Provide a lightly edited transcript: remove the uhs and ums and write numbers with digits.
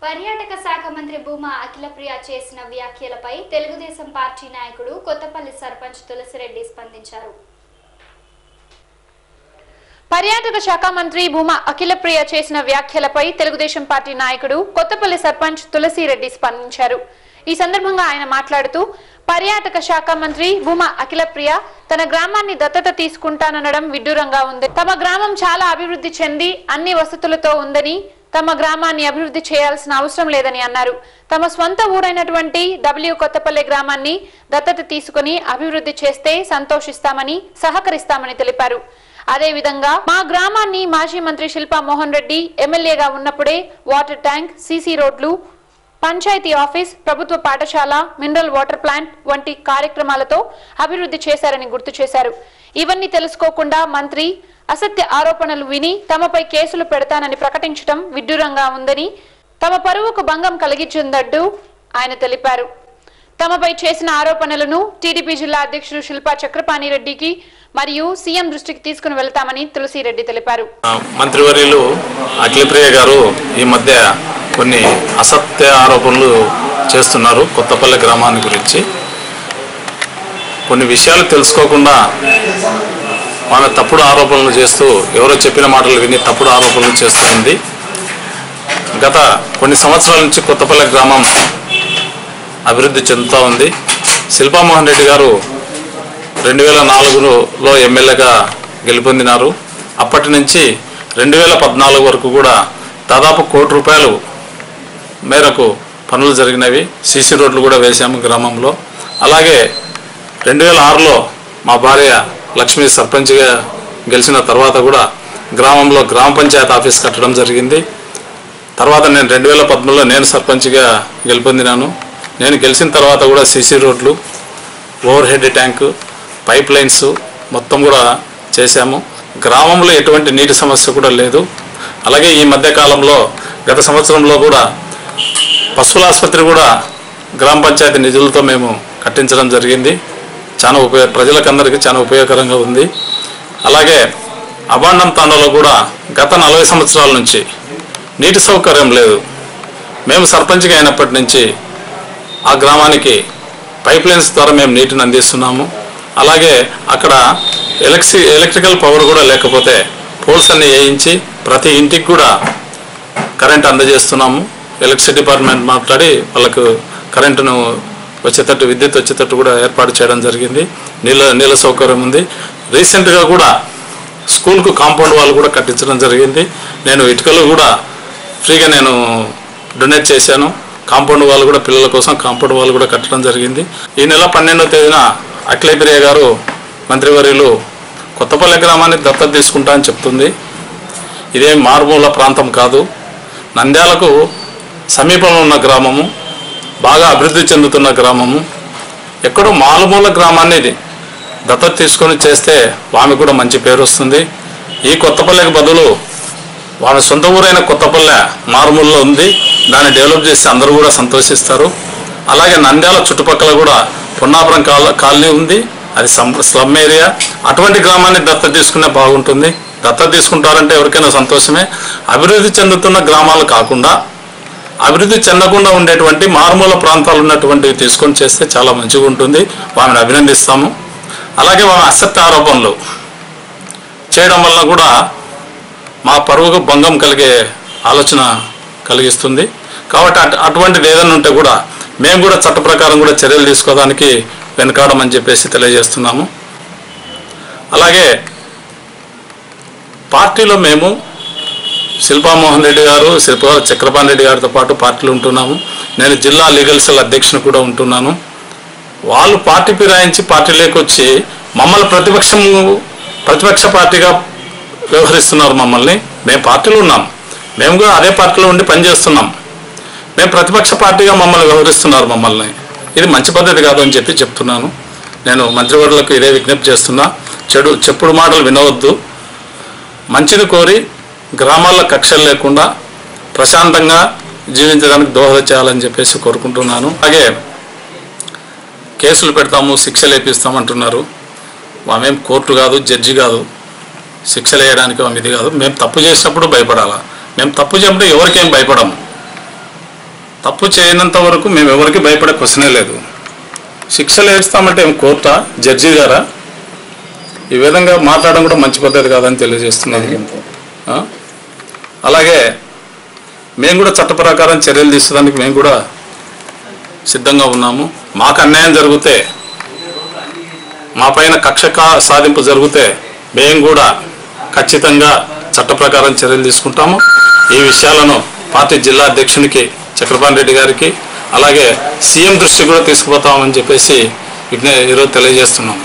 పర్యాటక శాఖ మంత్రి భూమా అఖిలప్రియ చేసిన వ్యాఖ్యలపై తెలుగుదేశం పార్టీ నాయకుడు కొత్తపల్లి సర్పంచ్ తులసిరెడ్డి స్పందించారు. పర్యాటక శాఖ మంత్రి భూమా అఖిలప్రియ చేసిన వ్యాఖ్యలపై తెలుగుదేశం పార్టీ నాయకుడు కొత్తపల్లి సర్పంచ్ తులసిరెడ్డి స్పందించారు. ఈ సందర్భంగా ఆయన మాట్లాడుతూ పర్యాటక శాఖ మంత్రి భూమా అఖిలప్రియ తన గ్రామాన్ని దత్తత తీసుకుంటాననడం విడ్డూరంగా ఉంది. తమ గ్రామం చాలా అభివృద్ధి చెంది అన్ని వసతులతో ఉందని, తమ గ్రామాన్ని అభివృద్ధి చేయాల్సిన అవసరం లేదని అన్నారు. తమ స్వంత ఊరైనటువంటి కొత్తపల్లి గ్రామాన్ని దత్తత తీసుకుని అభివృద్ధి చేస్తే సంతోషిస్తామని, సహకరిస్తామని తెలిపారు. అదేవిధంగా మా గ్రామాన్ని మాజీ మంత్రి శిల్పా మోహన్ రెడ్డి ఎమ్మెల్యేగా ఉన్నప్పుడే వాటర్ ట్యాంక్, సీసీ రోడ్లు, పంచాయతీ ఆఫీస్, ప్రభుత్వ పాఠశాల, మినరల్ వాటర్ ప్లాంట్ వంటి కార్యక్రమాలతో అభివృద్ధి చేశారని గుర్తు చేశారు. ఇవన్నీ తెలుసుకోకుండా మంత్రి అసత్య ఆరోపణలు విని తమపై కేసులు పెడతానని ప్రకటించడం విడ్డూరంగా ఉందని, తమ పరువుకు భంగం కలిగించిందంటూ ఆయన తెలిపారు. తమపై చేసిన ఆరోపణలను టీడీపీ జిల్లా అధ్యక్షుడు శిల్పా చక్రపాణి రెడ్డికి మరియు సీఎం దృష్టికి తీసుకుని వెళ్తామని తులసిరెడ్డి తెలిపారు. మంత్రివర్యులు అఖిలప్రియ గారు ఈ మధ్య కొన్ని అసత్య ఆరోపణలు చేస్తున్నారు. కొత్తపల్లి గ్రామాన్ని గురించి కొన్ని విషయాలు తెలుసుకోకుండా ఆమె తప్పుడు ఆరోపణలు చేస్తూ, ఎవరో చెప్పిన మాటలు విని తప్పుడు ఆరోపణలు చేస్తుంది. గత కొన్ని సంవత్సరాల నుంచి కొత్తపల్లి గ్రామం అభివృద్ధి చెందుతూ ఉంది. శిల్పా మోహన్ రెడ్డి గారు 2004లో ఎమ్మెల్యేగా గెలుపొందినారు. అప్పటి నుంచి 2014 వరకు కూడా దాదాపు ₹1 కోటి మేరకు పనులు జరిగినవి. సీసీ రోడ్లు కూడా వేశాము గ్రామంలో. అలాగే 2006లో మా భార్య లక్ష్మి సర్పంచ్గా గెలిచిన తర్వాత కూడా గ్రామంలో గ్రామ పంచాయతీ ఆఫీస్ కట్టడం జరిగింది. తర్వాత నేను 2013లో నేను సర్పంచ్గా గెలుపొందినాను. నేను గెలిచిన తర్వాత కూడా సీసీ రోడ్లు, over head tank, pipe lines మొత్తం కూడా చేశాము. గ్రామంలో ఎటువంటి నీటి సమస్య కూడా లేదు. అలాగే ఈ మధ్యకాలంలో గత సంవత్సరంలో కూడా పశువుల ఆసుపత్రి కూడా గ్రామ పంచాయతీ నిధులతో మేము కట్టించడం జరిగింది. చాలా ప్రజలకందరికీ చాలా ఉపయోగకరంగా ఉంది. అలాగే అబాండం తాండాలో కూడా గత 40 సంవత్సరాల నుంచి నీటి సౌకర్యం లేదు. మేము సర్పంచ్గా అయినప్పటి నుంచి ఆ గ్రామానికి పైప్ లైన్స్ ద్వారా మేము నీటిని అందిస్తున్నాము. అలాగే అక్కడ ఎలక్ట్రికల్ పవర్ కూడా లేకపోతే పోల్స్ అన్ని వేయించి ప్రతి ఇంటికి కూడా కరెంట్ అందజేస్తున్నాము. ఎలక్ట్రిసిటీ డిపార్ట్మెంట్ మాట్లాడి వాళ్ళకు కరెంటును వచ్చేటట్టు, విద్యుత్ వచ్చేటట్టు కూడా ఏర్పాటు చేయడం జరిగింది. నీళ్ళ సౌకర్యం ఉంది. రీసెంట్గా కూడా స్కూల్కు కాంపౌండ్ వాళ్ళు కూడా కట్టించడం జరిగింది. నేను ఇటుకలు కూడా ఫ్రీగా నేను డొనేట్ చేశాను. కాంపౌండ్ వాళ్ళు కూడా, పిల్లల కోసం కాంపౌండ్ వాళ్ళు కూడా కట్టడం జరిగింది. ఈ నెల 12వ తేదీన అఖిలప్రియ గారు మంత్రివర్యులు కొత్తపల్లి గ్రామాన్ని దత్తత తీసుకుంటా అని చెప్తుంది. ఇదేం మారుమూల ప్రాంతం కాదు. నంద్యాలకు సమీపంలో ఉన్న గ్రామము, బాగా అభివృద్ధి చెందుతున్న గ్రామము. ఎక్కడో మారుమూల గ్రామాన్ని దత్తత తీసుకొని చేస్తే ఆమె కూడా మంచి పేరు వస్తుంది. ఈ కొత్తపల్లికి బదులు ఆమె సొంత ఊరైన కొత్తపల్లె మారుమూలలో ఉంది. దాన్ని డెవలప్ చేస్తే అందరూ కూడా సంతోషిస్తారు. అలాగే నంద్యాల చుట్టుపక్కల కూడా పొన్నాపురం కాలనీ ఉంది. అది స్లమ్ ఏరియా. అటువంటి గ్రామాన్ని దత్తత తీసుకునే బాగుంటుంది. దత్తత తీసుకుంటారంటే ఎవరికైనా సంతోషమే. అభివృద్ధి చెందుతున్న గ్రామాలు కాకుండా అభివృద్ధి చెందకుండా ఉండేటువంటి మారుమూల ప్రాంతాలు ఉన్నటువంటివి తీసుకొని చేస్తే చాలా మంచిగా ఉంటుంది. ఆమెను అభినందిస్తాము. అలాగే ఆమె అసత్య ఆరోపణలు చేయడం వల్ల కూడా మా పరువుకు భంగం కలిగే ఆలోచన కలిగిస్తుంది. కాబట్టి అటువంటిది ఏదైనా ఉంటే కూడా మేము కూడా చట్ట ప్రకారం కూడా చర్యలు తీసుకోవడానికి వెనకాడమని చెప్పేసి తెలియజేస్తున్నాము. అలాగే పార్టీలో మేము శిల్పా మోహన్ రెడ్డి గారు, శిల్పా చక్రపాణి రెడ్డి గారితో పాటు పార్టీలు ఉంటున్నాము. నేను జిల్లా లీగల్ సెల్ అధ్యక్షుని కూడా ఉంటున్నాను. వాళ్ళు పార్టీ ఫిరాయించి పార్టీలోకి వచ్చి మమ్మల్ని ప్రతిపక్ష పార్టీగా వ్యవహరిస్తున్నారు. మమ్మల్ని, మేము పార్టీలో ఉన్నాం, మేము కూడా అదే పార్టీలో ఉండి పనిచేస్తున్నాం. మేము ప్రతిపక్ష పార్టీగా మమ్మల్ని వ్యవహరిస్తున్నారు. మమ్మల్ని ఇది మంచి పద్ధతి కాదు అని చెప్తున్నాను. నేను మంత్రివర్యులకు ఇదే విజ్ఞప్తి చేస్తున్నా. చెప్పుడు మాటలు వినవద్దు. మంచిని కోరి గ్రామాల్లో కక్షలు లేకుండా ప్రశాంతంగా జీవించడానికి దోహదం చేయాలని చెప్పేసి కోరుకుంటున్నాను. అలాగే కేసులు పెడతాము, శిక్షలు వేపిస్తామంటున్నారు. ఆమెం కోర్టు కాదు, జడ్జి కాదు. శిక్షలు వేయడానికి ఇది కాదు. మేము తప్పు చేసినప్పుడు భయపడాలా? మేము తప్పు చేసినప్పుడు ఎవరికేం భయపడము. తప్పు చేయనంత వరకు మేము ఎవరికి భయపడే క్వశ్చనే లేదు. శిక్షలు వేస్తామంటే ఏం కోర్టా, జడ్జి గారా? ఈ విధంగా మాట్లాడడం కూడా మంచి పద్ధతి కాదని తెలియజేస్తున్నాను. అలాగే మేము కూడా చట్ట ప్రకారం చర్యలు తీసుకోవడానికి మేము కూడా సిద్ధంగా ఉన్నాము. మాకు అన్యాయం జరిగితే, మా పైన కక్ష సాధింపు జరిగితే మేము కూడా ఖచ్చితంగా చట్ట ప్రకారం చర్యలు తీసుకుంటాము. ఈ విషయాలను పార్టీ జిల్లా అధ్యక్షునికి చక్రపాణి రెడ్డి గారికి అలాగే సీఎం దృష్టి కూడా తీసుకుపోతామని చెప్పేసి ఈరోజు తెలియజేస్తున్నాము.